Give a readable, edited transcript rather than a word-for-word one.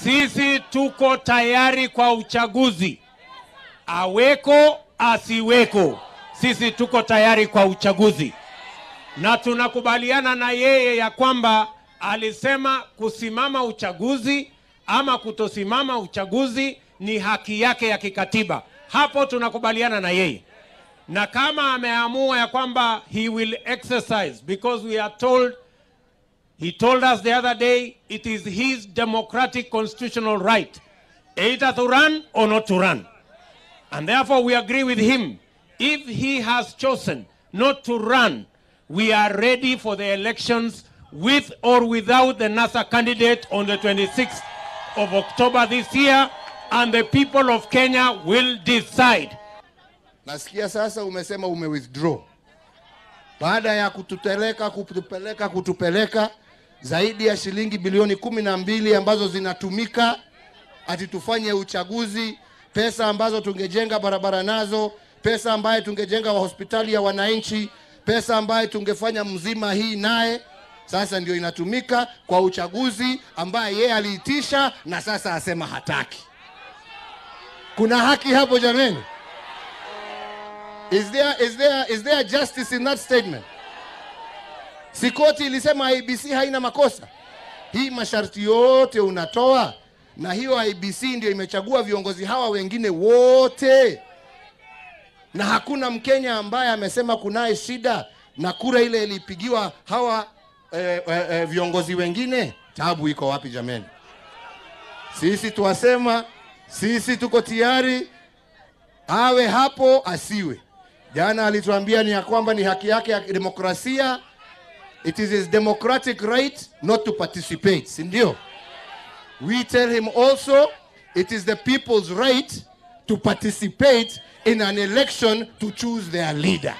Sisi tuko tayari kwa uchaguzi. Aweko asiweko. Sisi tuko tayari kwa uchaguzi. Na tunakubaliana na yeye ya kwamba alisema kusimama uchaguzi ama kutosimama uchaguzi ni haki yake ya kikatiba. Hapo tunakubaliana na yeye. Na kama ameamua ya kwamba he will exercise, because we are told, he told us the other day, it is his democratic constitutional right either to run or not to run. And therefore we agree with him. If he has chosen not to run, we are ready for the elections with or without the NASA candidate on the 26th of October this year, and the people of Kenya will decide. Nasikia sasa umesema withdraw. Baada ya kutupeleka zaidi ya shilingi bilioni 12 ambazo zinatumika ati tufanye uchaguzi, pesa ambazo tungejenga barabara nazo, pesa ambayo tungejenga hospitali ya wananchi, pesa ambayo tungefanya mzima hii naye, sasa ndio inatumika kwa uchaguzi ambaye yeye aliitisha na sasa asema hataki. Kuna haki hapo jameni? Is there justice in that statement? Sikoti ilisema IBC haina makosa. Hii masharti yote unatoa, na hiyo IBC ndio imechagua viongozi hawa wengine wote. Na hakuna Mkenya ambaye amesema kunaye shida na kura ile ilipigiwa hawa viongozi wengine. Tabu iko wapi jameni? Sisi tuwasema, sisi tuko tayari, awe hapo asiwe. Jana alituambia ni ya kwamba ni haki yake ya demokrasia. It is his democratic right not to participate. Sindio? We tell him also it is the people's right to participate in an election to choose their leader.